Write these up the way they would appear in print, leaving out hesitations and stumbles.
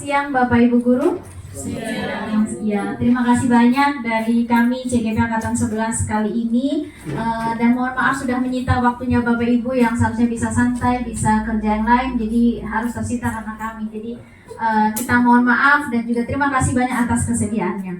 siang Bapak Ibu Guru. Ya, terima kasih banyak dari kami CGP Angkatan 11 kali ini, dan mohon maaf sudah menyita waktunya Bapak Ibu yang seharusnya bisa santai, bisa kerja yang lain, jadi harus tersita karena kami. Jadi kita mohon maaf dan juga terima kasih banyak atas kesediaannya.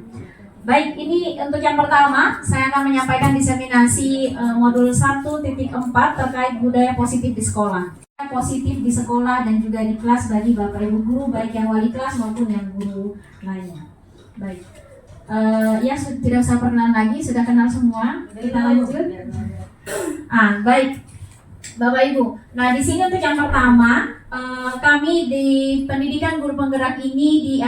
Baik, ini untuk yang pertama saya akan menyampaikan diseminasi modul 1.4 terkait budaya positif di sekolah. Positif di sekolah dan juga di kelas bagi Bapak Ibu Guru, baik yang wali kelas maupun yang guru lainnya. Baik, ya tidak usah perkenalan lagi, sudah kenal semua. Kita lanjut. Baik, Bapak Ibu. Nah, di sini untuk yang pertama, kami di Pendidikan Guru Penggerak ini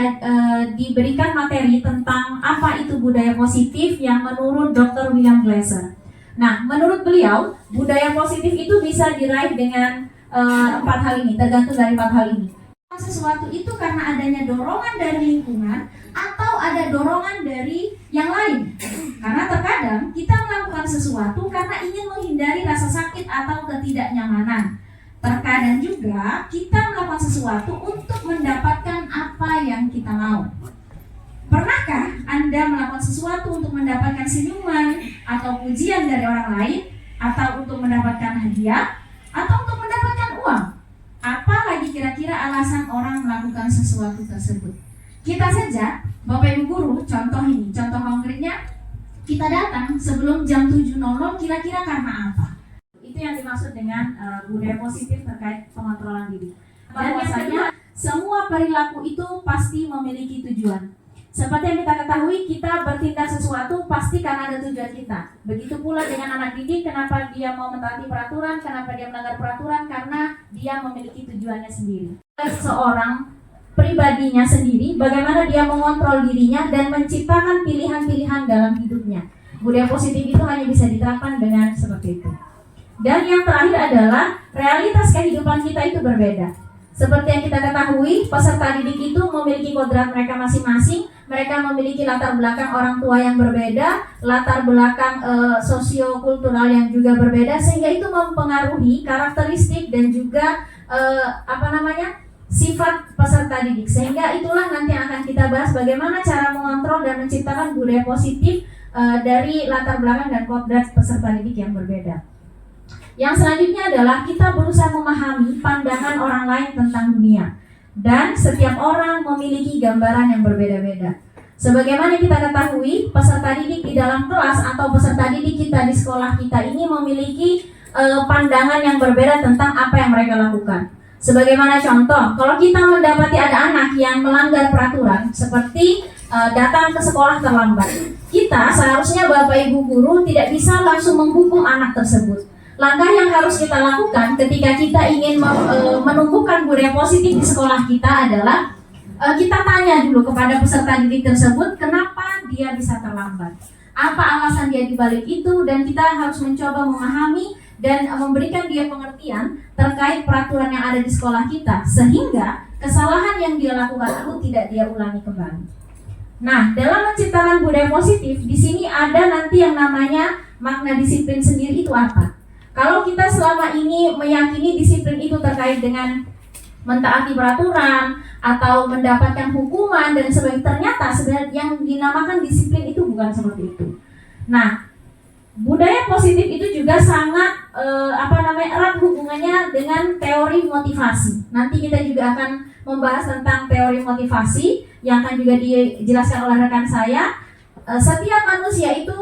diberikan materi tentang apa itu budaya positif yang menurut Dr. William Glasser. Nah, menurut beliau, budaya positif itu bisa diraih dengan 4 hal ini, tergantung dari 4 hal ini. Sesuatu itu karena adanya dorongan dari lingkungan atau ada dorongan dari yang lain. Karena terkadang kita melakukan sesuatu karena ingin menghindari rasa sakit atau ketidaknyamanan. Terkadang juga kita melakukan sesuatu untuk mendapatkan apa yang kita mau. Pernahkah Anda melakukan sesuatu untuk mendapatkan senyuman atau pujian dari orang lain, atau untuk mendapatkan hadiah, atau untuk mendapatkan uang? Apa lagi kira-kira alasan orang melakukan sesuatu tersebut? Kita saja, Bapak Ibu Guru, contoh ini, contoh konkretnya, kita datang sebelum jam 7.00 kira-kira karena apa? Itu yang dimaksud dengan budaya positif terkait pengontrolan diri. Bahwasanya semua perilaku itu pasti memiliki tujuan. Seperti yang kita ketahui, kita bertindak sesuatu pasti karena ada tujuan kita. Begitu pula dengan anak didik, kenapa dia mau mentaati peraturan, kenapa dia melanggar peraturan, karena dia memiliki tujuannya sendiri. Seorang pribadinya sendiri, bagaimana dia mengontrol dirinya dan menciptakan pilihan-pilihan dalam hidupnya. Budaya positif itu hanya bisa diterapkan dengan seperti itu. Dan yang terakhir adalah realitas kehidupan kita itu berbeda. Seperti yang kita ketahui, peserta didik itu memiliki kodrat mereka masing-masing. Mereka memiliki latar belakang orang tua yang berbeda, latar belakang sosiokultural yang juga berbeda, sehingga itu mempengaruhi karakteristik dan juga sifat peserta didik. Sehingga itulah nanti yang akan kita bahas, bagaimana cara mengontrol dan menciptakan budaya positif dari latar belakang dan kodrat peserta didik yang berbeda. Yang selanjutnya adalah kita berusaha memahami pandangan orang lain tentang dunia. Dan setiap orang memiliki gambaran yang berbeda-beda. Sebagaimana kita ketahui, peserta didik di dalam kelas atau peserta didik kita di sekolah kita ini memiliki pandangan yang berbeda tentang apa yang mereka lakukan. Sebagaimana contoh, kalau kita mendapati ada anak yang melanggar peraturan, seperti datang ke sekolah terlambat, kita seharusnya Bapak Ibu Guru tidak bisa langsung menghukum anak tersebut. Langkah yang harus kita lakukan ketika kita ingin menumbuhkan budaya positif di sekolah kita adalah kita tanya dulu kepada peserta didik tersebut kenapa dia bisa terlambat, apa alasan dia dibalik itu, dan kita harus mencoba memahami dan memberikan dia pengertian terkait peraturan yang ada di sekolah kita, sehingga kesalahan yang dia lakukan itu tidak dia ulangi kembali. Nah, dalam menciptakan budaya positif, di sini ada nanti yang namanya makna disiplin sendiri itu apa? Kalau kita selama ini meyakini disiplin itu terkait dengan mentaati peraturan atau mendapatkan hukuman dan sebagainya, ternyata sebenarnya yang dinamakan disiplin itu bukan seperti itu. Nah, budaya positif itu juga sangat erat hubungannya dengan teori motivasi. Nanti kita juga akan membahas tentang teori motivasi yang akan juga dijelaskan oleh rekan saya. Setiap manusia itu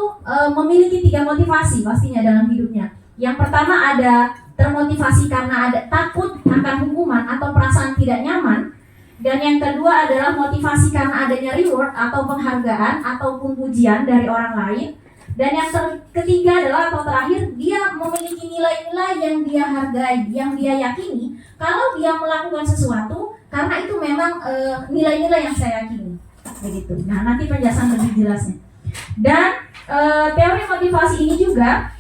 memiliki 3 motivasi pastinya dalam hidupnya. Yang pertama ada termotivasi karena ada takut akan hukuman atau perasaan tidak nyaman. Dan yang kedua adalah motivasi karena adanya reward atau penghargaan ataupun pujian dari orang lain. Dan yang ketiga adalah atau terakhir, dia memiliki nilai-nilai yang dia hargai, yang dia yakini kalau dia melakukan sesuatu karena itu memang nilai-nilai yang saya yakini. Begitu. Nah, nanti penjelasan lebih jelasnya. Dan teori motivasi ini juga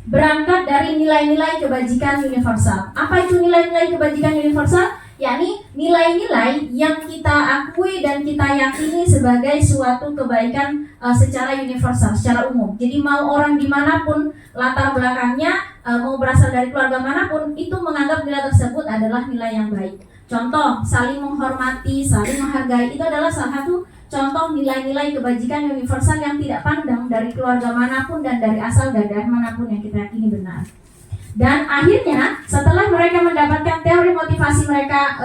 berangkat dari nilai-nilai kebajikan universal. Apa itu nilai-nilai kebajikan universal? Yakni nilai-nilai yang kita akui dan kita yakini sebagai suatu kebaikan secara universal, secara umum. Jadi mau orang dimanapun latar belakangnya, mau berasal dari keluarga manapun, itu menganggap nilai tersebut adalah nilai yang baik. Contoh, saling menghormati, saling menghargai, itu adalah salah satu contoh nilai-nilai kebajikan universal yang tidak pandang dari keluarga manapun dan dari asal daerah manapun yang kita yakini benar. Dan akhirnya setelah mereka mendapatkan teori motivasi mereka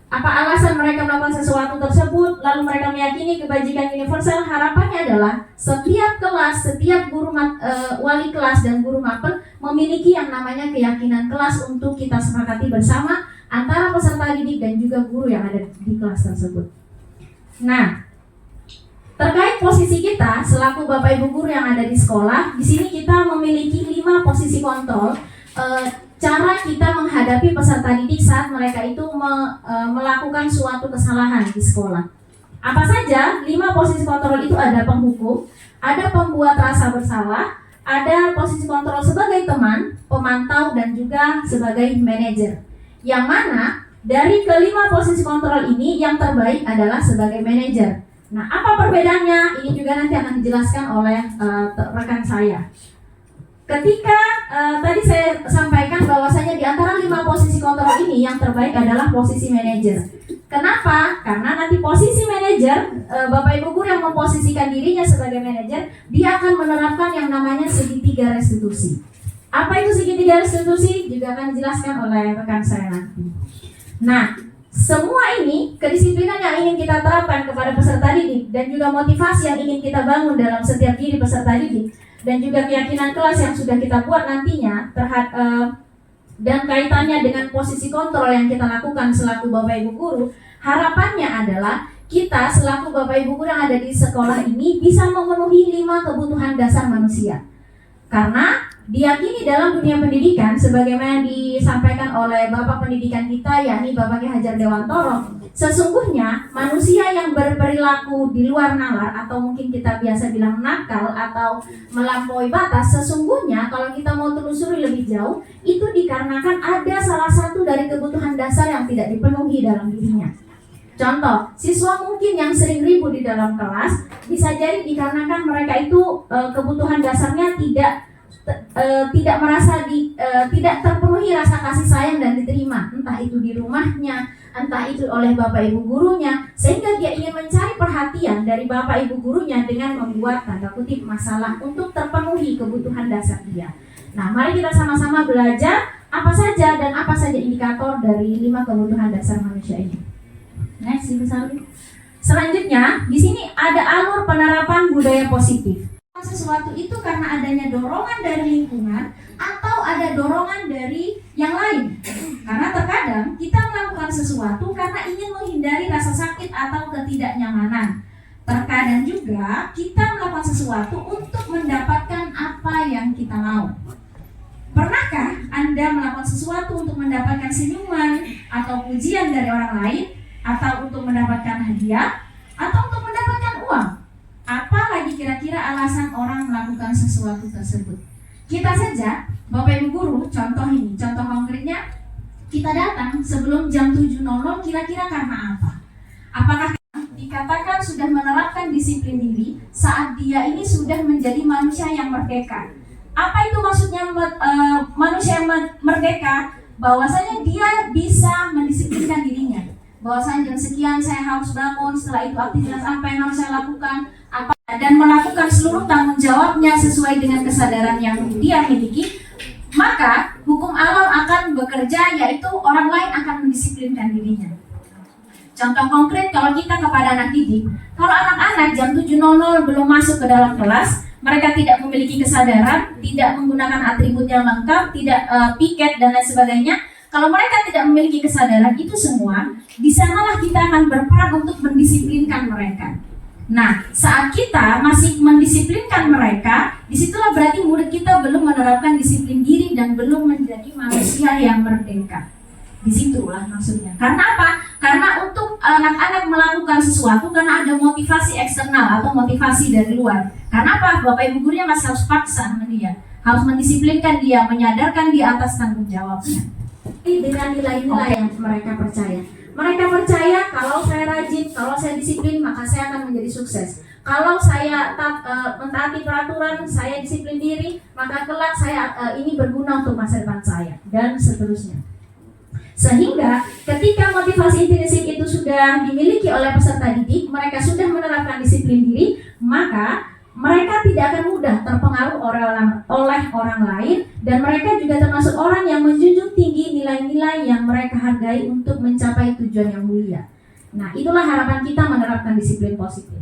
apa alasan mereka melakukan sesuatu tersebut, lalu mereka meyakini kebajikan universal, harapannya adalah setiap kelas, setiap guru wali kelas dan guru mapel memiliki yang namanya keyakinan kelas untuk kita sepakati bersama antara peserta didik dan juga guru yang ada di kelas tersebut. Nah, terkait posisi kita selaku Bapak Ibu guru yang ada di sekolah, di sini kita memiliki 5 posisi kontrol cara kita menghadapi peserta didik saat mereka itu melakukan suatu kesalahan di sekolah. Apa saja 5 posisi kontrol itu? Ada penghukum, ada pembuat rasa bersalah, ada posisi kontrol sebagai teman, pemantau, dan juga sebagai manajer. Yang mana dari kelima posisi kontrol ini yang terbaik adalah sebagai manajer. Nah, apa perbedaannya? Ini juga nanti akan dijelaskan oleh rekan saya. Ketika tadi saya sampaikan bahwasanya di antara 5 posisi kontrol ini yang terbaik adalah posisi manajer. Kenapa? Karena nanti posisi manajer, Bapak Ibu guru yang memposisikan dirinya sebagai manajer, dia akan menerapkan yang namanya segitiga restitusi. Apa itu segitiga restitusi? Juga akan dijelaskan oleh rekan saya nanti. Nah, semua ini kedisiplinan yang ingin kita terapkan kepada peserta didik dan juga motivasi yang ingin kita bangun dalam setiap diri peserta didik dan juga keyakinan kelas yang sudah kita buat nantinya dan kaitannya dengan posisi kontrol yang kita lakukan selaku Bapak Ibu guru, harapannya adalah kita selaku Bapak Ibu guru yang ada di sekolah ini bisa memenuhi 5 kebutuhan dasar manusia. Karena diyakini dalam dunia pendidikan sebagaimana disampaikan oleh Bapak pendidikan kita, yakni Bapak Ki Hajar Dewantoro, sesungguhnya manusia yang berperilaku di luar nalar atau mungkin kita biasa bilang nakal atau melampaui batas, sesungguhnya kalau kita mau telusuri lebih jauh, itu dikarenakan ada salah satu dari kebutuhan dasar yang tidak dipenuhi dalam dirinya. Contoh, siswa mungkin yang sering ribut di dalam kelas bisa jadi dikarenakan mereka itu kebutuhan dasarnya tidak merasa tidak terpenuhi rasa kasih sayang dan diterima, entah itu di rumahnya, entah itu oleh Bapak Ibu gurunya, sehingga dia ingin mencari perhatian dari Bapak Ibu gurunya dengan membuat tanda kutip masalah untuk terpenuhi kebutuhan dasar dia. Nah, mari kita sama-sama belajar apa saja dan apa saja indikator dari 5 kebutuhan dasar manusia ini. Next, Ibu Salwi. Selanjutnya, di sini ada alur penerapan budaya positif. Sesuatu itu karena adanya dorongan dari lingkungan atau ada dorongan dari yang lain. Karena terkadang kita melakukan sesuatu karena ingin menghindari rasa sakit atau ketidaknyamanan. Terkadang juga kita melakukan sesuatu untuk mendapatkan apa yang kita mau. Pernahkah Anda melakukan sesuatu untuk mendapatkan senyuman atau pujian dari orang lain? Atau untuk mendapatkan hadiah, atau untuk mendapatkan uang? Apa lagi kira-kira alasan orang melakukan sesuatu tersebut? Kita saja, Bapak Ibu guru, contoh konkretnya, kita datang sebelum jam 7.00 kira-kira karena apa? Apakah dikatakan sudah menerapkan disiplin diri saat dia ini sudah menjadi manusia yang merdeka? Apa itu maksudnya manusia yang merdeka? Bahwasanya dia bisa mendisiplinkan dirinya. Bahwasanya jam sekian saya harus bangun, setelah itu aktivitas apa yang harus saya lakukan, dan melakukan seluruh tanggung jawabnya sesuai dengan kesadaran yang dia miliki, maka hukum alam akan bekerja, yaitu orang lain akan mendisiplinkan dirinya. Contoh konkret, kalau kita kepada anak didik, kalau anak-anak jam 7.00 belum masuk ke dalam kelas, mereka tidak memiliki kesadaran, tidak menggunakan atribut yang lengkap, tidak piket dan lain sebagainya. Kalau mereka tidak memiliki kesadaran itu semua, di sanalah kita akan berperan untuk mendisiplinkan mereka. Nah, saat kita masih mendisiplinkan mereka, disitulah berarti murid kita belum menerapkan disiplin diri dan belum menjadi manusia yang merdeka. Disitulah maksudnya. Karena apa? Karena untuk anak-anak melakukan sesuatu karena ada motivasi eksternal atau motivasi dari luar. Karena apa? Bapak Ibu gurunya masih harus paksa sama dia, harus mendisiplinkan dia, menyadarkan dia atas tanggung jawabnya. Dengan nilai-nilai yang mereka percaya. Mereka percaya kalau saya rajin, kalau saya disiplin, maka saya akan menjadi sukses. Kalau saya mentaati peraturan, saya disiplin diri, maka kelak saya ini berguna untuk masa depan saya, dan seterusnya. Sehingga ketika motivasi intrinsik itu sudah dimiliki oleh peserta didik, mereka sudah menerapkan disiplin diri, maka mereka tidak akan mudah terpengaruh oleh orang lain, dan mereka juga termasuk orang yang menjunjung tinggi nilai-nilai yang mereka hargai untuk mencapai tujuan yang mulia. Nah, itulah harapan kita menerapkan disiplin positif.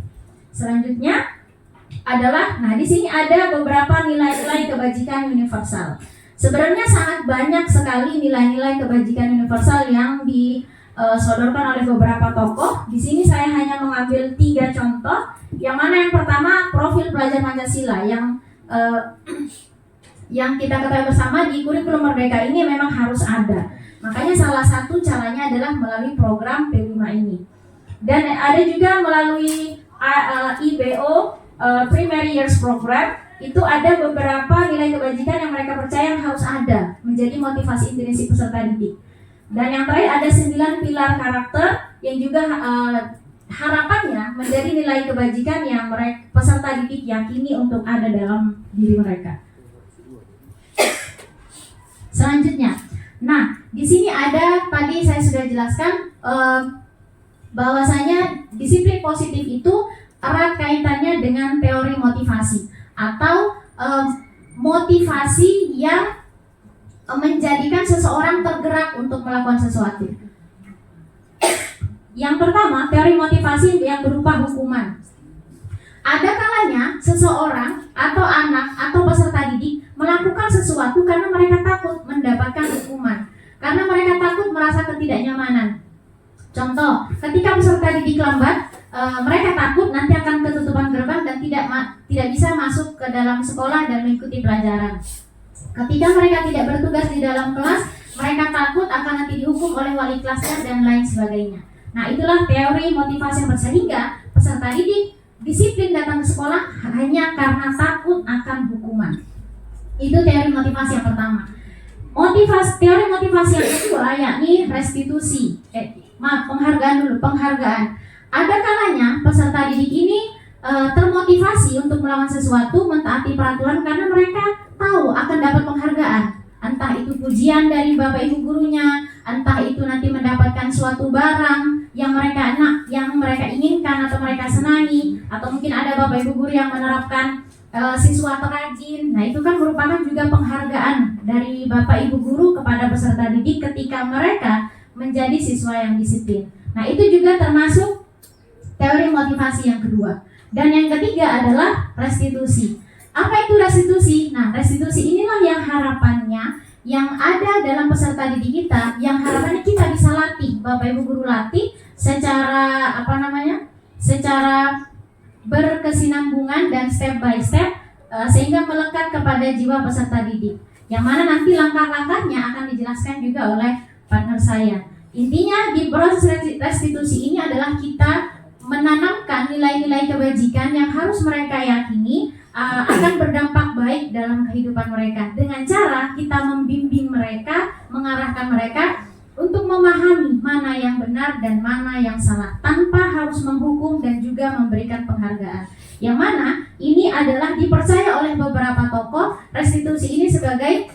Selanjutnya adalah, di sini ada beberapa nilai-nilai kebajikan universal. Sebenarnya sangat banyak sekali nilai-nilai kebajikan universal yang disodorkan oleh beberapa tokoh. Di sini saya hanya mengambil 3 contoh. Yang mana yang pertama, profil pelajar Pancasila yang kita ketahui bersama di kurikulum Merdeka ini memang harus ada. Makanya salah satu caranya adalah melalui program P5 ini. Dan ada juga melalui IBO Primary Years Program. Itu ada beberapa nilai kebajikan yang mereka percaya yang harus ada menjadi motivasi intrinsik peserta didik. Dan yang terakhir ada 9 pilar karakter yang juga harapannya menjadi nilai kebajikan yang peserta didik yakini untuk ada dalam diri mereka. Selanjutnya, di sini ada, tadi saya sudah jelaskan bahwasanya disiplin positif itu erat kaitannya dengan teori motivasi atau motivasi yang menjadikan seseorang tergerak untuk melakukan sesuatu. Yang pertama, teori motivasi yang berupa hukuman. Ada kalanya seseorang atau anak atau peserta didik melakukan sesuatu karena mereka takut mendapatkan hukuman, karena mereka takut merasa ketidaknyamanan. Contoh, ketika peserta didik lambat, mereka takut nanti akan ketutupan gerbang dan tidak bisa masuk ke dalam sekolah dan mengikuti pelajaran. Ketika mereka tidak bertugas di dalam kelas, mereka takut akan nanti dihukum oleh wali kelasnya dan lain sebagainya. Nah, itulah teori motivasi yang sehingga peserta didik disiplin datang ke sekolah hanya karena takut akan hukuman. Itu teori motivasi yang pertama. Teori motivasi yang kedua yakni restitusi. Penghargaan. Ada kalanya peserta didik ini termotivasi untuk melakukan sesuatu, mentaati peraturan karena mereka tahu akan dapat penghargaan. Entah itu pujian dari bapak ibu gurunya, entah itu nanti mendapatkan suatu barang yang mereka inginkan atau mereka senangi, atau mungkin ada bapak ibu guru yang menerapkan siswa terrajin. Nah, itu kan merupakan juga penghargaan dari bapak ibu guru kepada peserta didik ketika mereka menjadi siswa yang disiplin. Nah, itu juga termasuk teori motivasi yang kedua. Dan yang ketiga adalah restitusi. Apa itu restitusi? Nah, restitusi inilah yang harapannya yang ada dalam peserta didik kita, yang harapannya kita bisa latih, bapak ibu guru latih secara secara berkesinambungan dan step by step, sehingga melekat kepada jiwa peserta didik. Yang mana nanti langkah-langkahnya akan dijelaskan juga oleh partner saya. Intinya di proses restitusi ini adalah kita menanamkan nilai-nilai kebajikan yang harus mereka yakini akan berdampak baik dalam kehidupan mereka, dengan cara kita membimbing mereka, mengarahkan mereka untuk memahami mana yang benar dan mana yang salah, tanpa harus menghukum dan juga memberikan penghargaan. Yang mana ini adalah dipercaya oleh beberapa tokoh, restitusi ini sebagai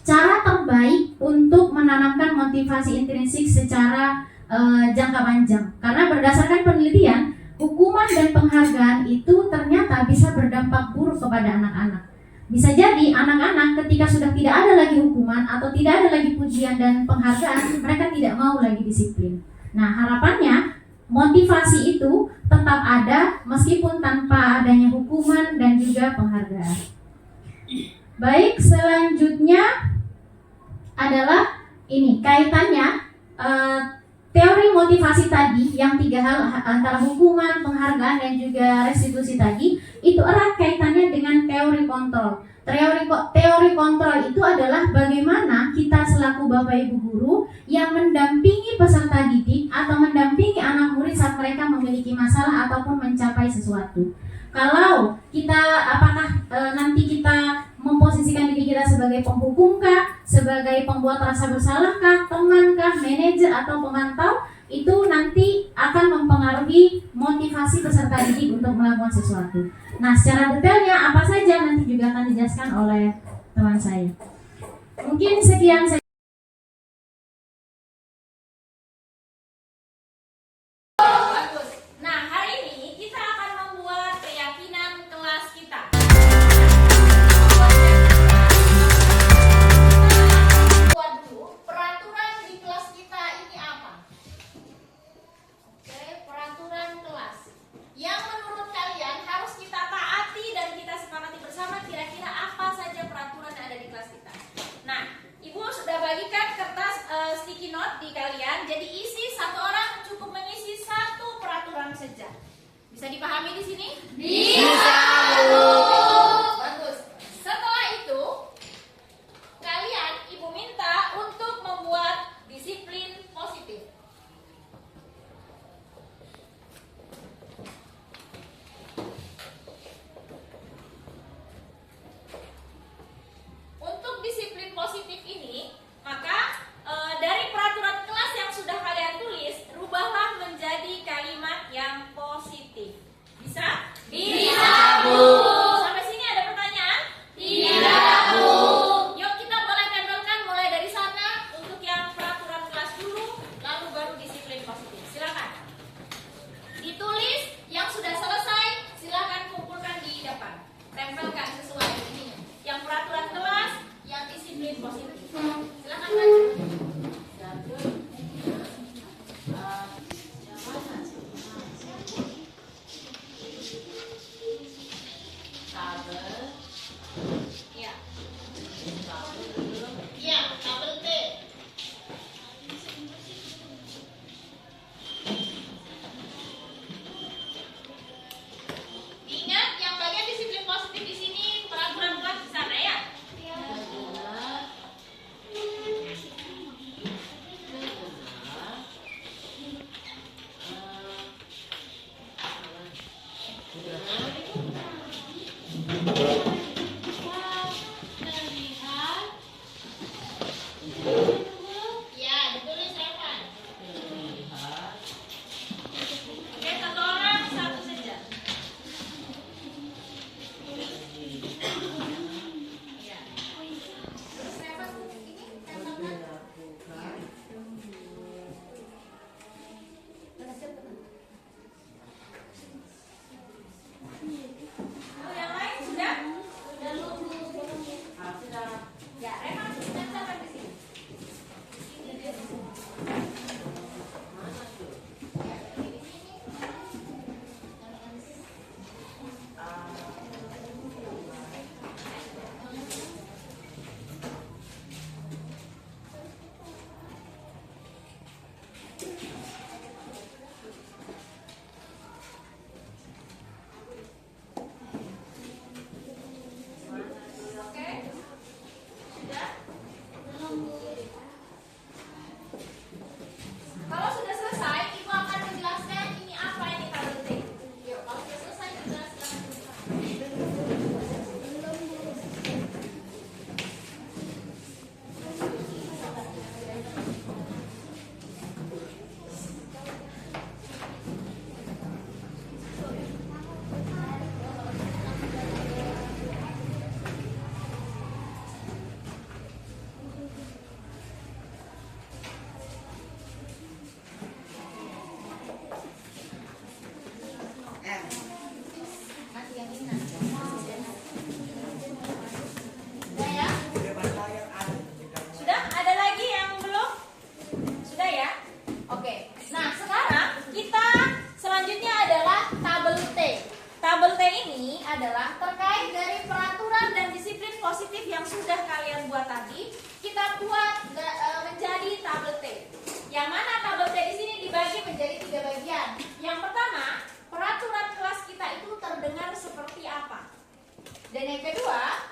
cara terbaik untuk menanamkan motivasi intrinsik secara jangka panjang. Karena berdasarkan penelitian, hukuman dan penghargaan itu ternyata bisa berdampak buruk kepada anak-anak. Bisa jadi anak-anak ketika sudah tidak ada lagi hukuman atau tidak ada lagi pujian dan penghargaan, mereka tidak mau lagi disiplin. Nah, harapannya motivasi itu tetap ada meskipun tanpa adanya hukuman dan juga penghargaan. Baik, selanjutnya adalah ini kaitannya teori motivasi tadi yang 3 hal antara hukuman, penghargaan dan juga restitusi tadi itu erat kaitannya dengan teori kontrol. Teori kontrol itu adalah bagaimana kita selaku bapak ibu guru yang mendampingi peserta didik atau mendampingi anak murid saat mereka memiliki masalah ataupun mencapai sesuatu. Kalau kita nanti kita memposisikan diri kita sebagai penghukumkah, sebagai pembuat rasa bersalahkah, temankah, manajer atau pemantau, itu nanti akan mempengaruhi motivasi peserta didik untuk melakukan sesuatu. Nah, secara detailnya apa saja nanti juga akan dijelaskan oleh teman saya. Mungkin sekian. sticky note di kalian. Jadi isi satu orang cukup mengisi satu peraturan saja. Bisa dipahami di sini? Bisa, Bu. Bagus. Setelah itu, kalian Ibu minta untuk membuat disiplin positif. Untuk disiplin positif ini, maka dari peraturan kelas yang sudah kalian tulis, rubahlah menjadi kalimat yang positif. Bisa? Bisa, Bu. Sampai sini ada pertanyaan? Tidak, Bu. Yuk kita boleh tempelkan mulai dari sana untuk yang peraturan kelas dulu, lalu baru disiplin positif. Silakan. Ditulis yang sudah selesai, silakan kumpulkan di depan. Tempelkan sesuai ini. Yang peraturan kelas, yang disiplin positif. Silakan lanjut. Iya. Iya, tabel T. Ingat yang bagian disiplin positif di sini peraturan kelas di sana ya. Ya, ditulis Evan. Oke, satu orang satu saja. Ya. Terus Evan ini tempelkan. Oh, yang lain sudah? Sudah. Ya, Evan tempelkan di sini. Oke. Sudah? Kalau sudah selesai, Ibu akan menjelaskan ini apa ini tabel T. Yuk, kalau sudah selesai dijelaskan. Masih yang ini nanti. Sudah ya? Sudah? Ada lagi yang belum? Sudah ya? Oke. Nah, sekarang kita selanjutnya adalah tabel T. Tabel T ini adalah terkait dari peraturan dan disiplin positif yang sudah kalian buat tadi. Kita buat menjadi tabel T. Yang mana tabel T di sini dibagi menjadi 3 bagian. Yang pertama, peraturan kelas kita itu terdengar seperti apa. Dan yang kedua,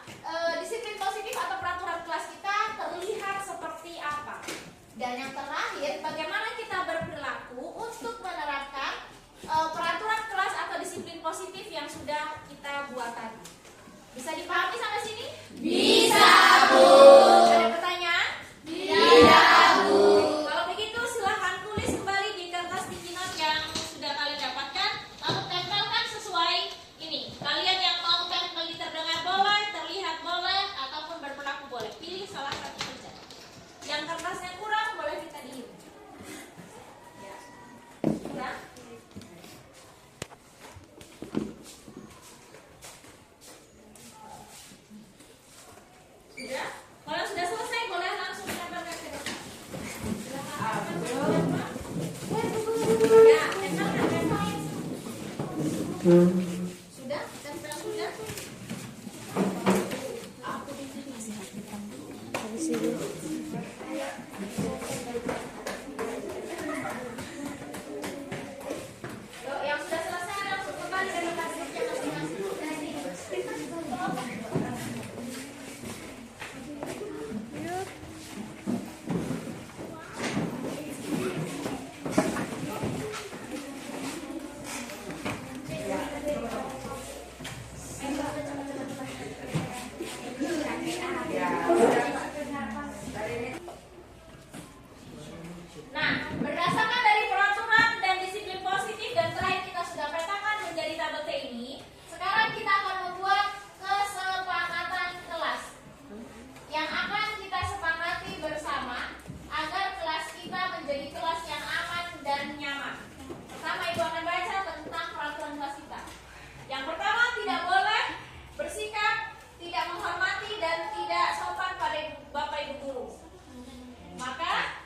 disiplin positif atau peraturan kelas kita terlihat seperti apa. Dan yang terakhir, bagaimana kita berperilaku untuk menerapkan peraturan kelas atau disiplin positif yang sudah kita buat tadi. Bisa dipahami sampai sini? Bisa, Bu. Ada pertanyaan? Tidak, Bu. Kalau begitu silahkan tulis kembali di kertas sticky note yang sudah kalian dapatkan, lalu tempelkan sesuai ini. Kalian yang mau tempel terdengar boleh, terlihat boleh, ataupun berperilaku boleh. Pilih salah satu saja. Yang kertasnya kurang boleh kita dihitung. Ya. Kurang? Sudah? Kalau sudah selesai boleh langsung tempelkan ke depan. Silakan. Ya, tempelkan. Sudah? Tempel sudah? Aku di sini masih hitam. Habis ini. pertama, tidak boleh bersikap tidak menghormati dan tidak sopan pada Bapak Ibu guru. Maka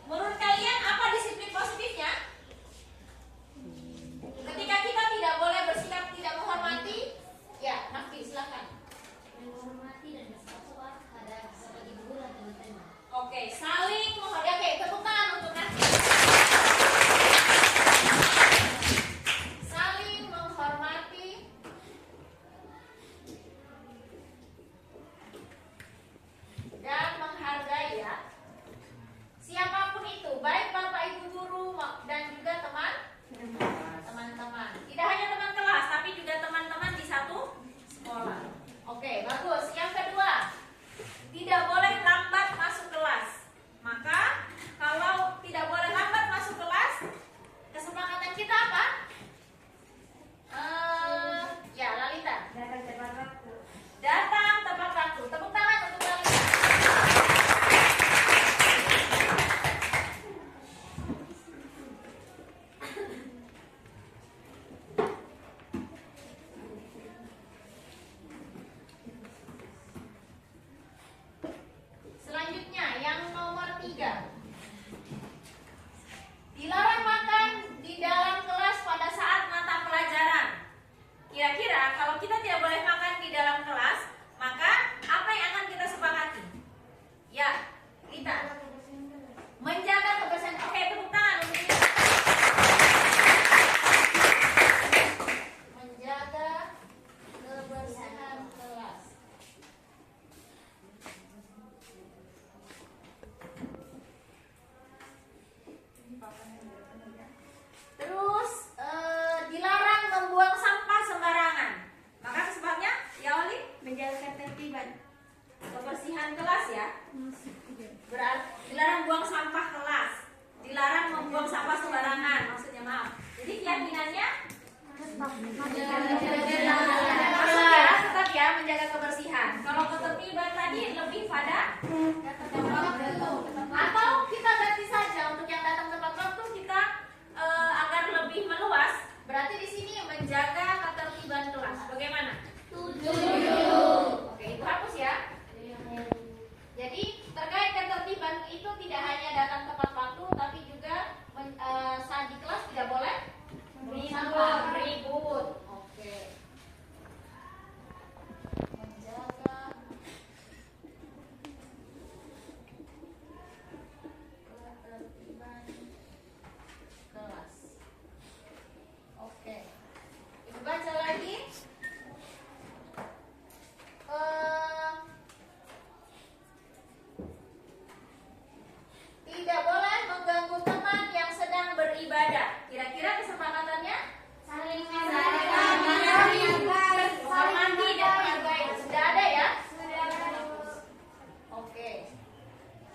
menurut kalian apa disiplin positifnya? Ketika kita tidak boleh bersikap tidak menghormati, ya, Nafi silakan. Menghormati dan bersikap sopan pada sebagai guru dan teman-teman. Oke, saling menghormati. Oke, tepuk tangan untuk Nafi. Saling menghormati dan menghargai ya. Siapapun itu, baik Bapak Ibu guru dan juga teman-teman. Tidak hanya teman kelas, tapi juga teman-teman di satu sekolah. Oke, bagus. Yang kedua, tidak boleh lambat masuk kelas. Maka kalau tidak boleh lambat masuk kelas, kesepakatan kita apa? Ya, Lalita. Datang tepat waktu. Datang tepat waktu. Tepuk tangan untuk Lalita. Selanjutnya, yang nomor 3. Dilarang makan di dalam kelas pada saat mata pelajaran. Kira-kira kalau kita tidak boleh makan di dalam kelas, maka apa yang akan kita sepakati? Ya, kita menjaga kebersihan. Oke, tepuk tangan untuk ini. Menjaga kebersihan kelas. Terus dilarang membuang sampah sembarangan. Maka kesempatnya, ya Oli, Menjaga ketertiban. kebersihan kelas ya. Berarti dilarang buang sampah kelas, dilarang membuang sampah sembarangan. Maksudnya maaf. Jadi keyakinannya tetap ya menjaga kebersihan. Kalau ketertiban tadi lebih pada atau kita ganti saja untuk yang datang tepat waktu kita agar lebih meluas. Berarti di sini menjaga ketertiban kelas. Bagaimana? Oke, itu hapus ya. Jadi terkait ketertiban itu tidak hanya datang tepat waktu, tapi juga saat di kelas tidak boleh ribut. Oke. Menjaga ketertiban kelas. Oke. Ibu baca lagi. Tidak boleh mengganggu teman yang sedang beribadah. Kira-kira kesepakatannya? Saling Menghormati dan menghargai. Sudah ada ya? Oke.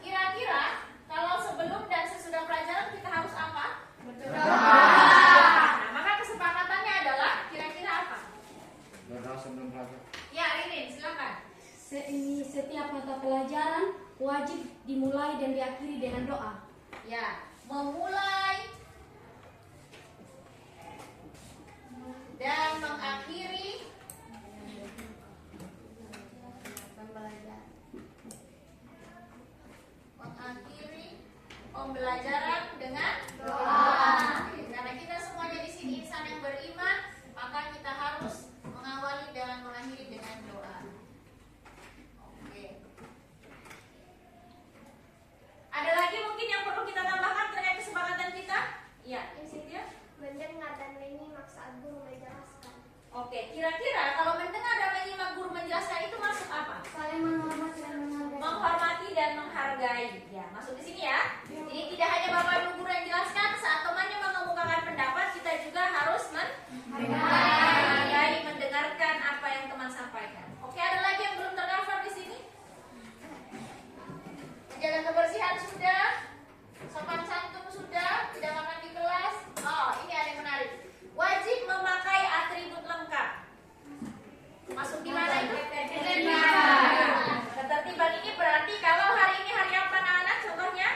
Kira-kira kalau sebelum dan sesudah pelajaran kita harus apa? Nah, maka kesepakatannya adalah kira-kira apa? Berdoa sebelum belajar. Ya, Rinin, silakan. Setiap mata pelajaran wajib dimulai dan diakhiri dengan doa. Ya, memulai dan mengakhiri pembelajaran dengan doa. Karena kita semuanya di sini insan yang beriman, maka kita harus mengawali dan mengakhiri dengan doa. Oke. Ada lagi mungkin yang perlu kita tambahkan terkait kesepakatan kita? Iya, Cynthia. Mendengar dan menyimak saat guru menjelaskan. Oke, kira-kira kalau mendengar dan menyimak guru menjelaskan itu masuk apa? Saling menghormati dan menghargai. Menghormati dan menghargai. Ya, masuk di sini ya. Jadi tidak hanya Bapak Ibu guru yang jelaskan, saat temannya mengemukakan pendapat, kita juga harus menghargai, mendengarkan apa yang teman sampaikan. Oke, ada lagi yang belum tercover di sini? Menjaga kebersihan sudah, sopan santun sudah, tidak makan di kelas. Oh, ini ada yang menarik. Wajib memakai atribut lengkap. Masuk di mana itu? Ketertiban ini berarti kalau hari ini hari apa anak-anak? Contohnya?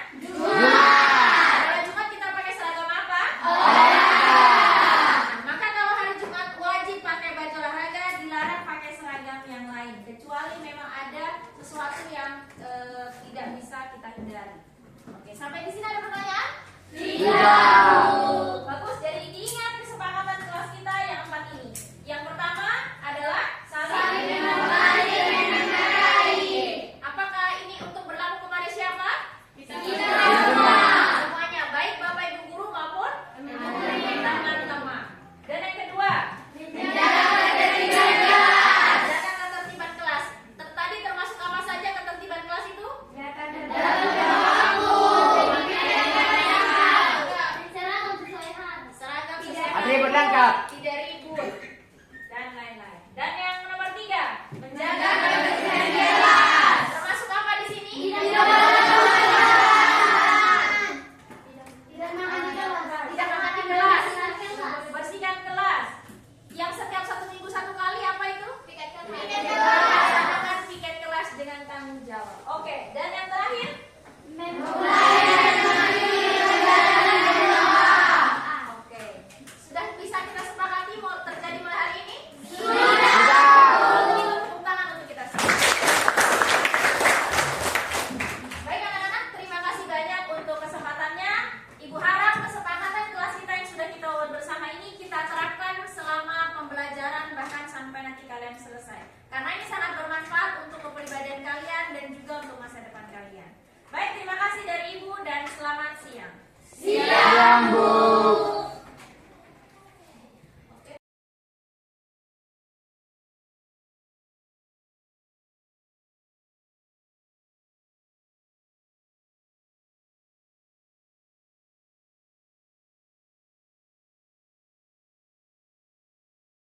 sampai di sini ada pertanyaan? Tidak. Bagus, jadi diingat kesepakatan kelas kita yang 4 ini. Yang pertama adalah saling menghargai. Apakah ini untuk berlaku kepada siapa? Semuanya, baik Bapak Ibu guru maupun teman-teman. Dan yang kedua, jaga ketertiban kelas. Tadi termasuk apa saja ketertiban kelas itu? Seragam sesuai Atribut lengkap. tidak ribut dan lain-lain. Dan yang nomor 3, menjaga kebersihan kelas. Termasuk apa di sini? Tidak makan di kelas. Bersihkan kelas. Yang setiap 1 minggu 1 kali apa itu? Piket kelas. Laksanakan piket kelas dengan tanggung jawab. Oke, dan yang terakhir? Oke. Sudah bisa kita sepakati mau terjadi mulai hari ini? Tepuk tangan untuk kita semua. Baik anak-anak, terima kasih banyak untuk kesempatannya. Ibu harap kesepakatan kelas kita yang sudah kita buat bersama ini kita terapkan selama pembelajaran bahkan sampai nanti kalian selesai. Karena ini sangat bermanfaat untuk kepribadian kalian dan juga untuk masa depan kalian. Baik, terima kasih dari Ibu dan selamat siang. Siang, Bu.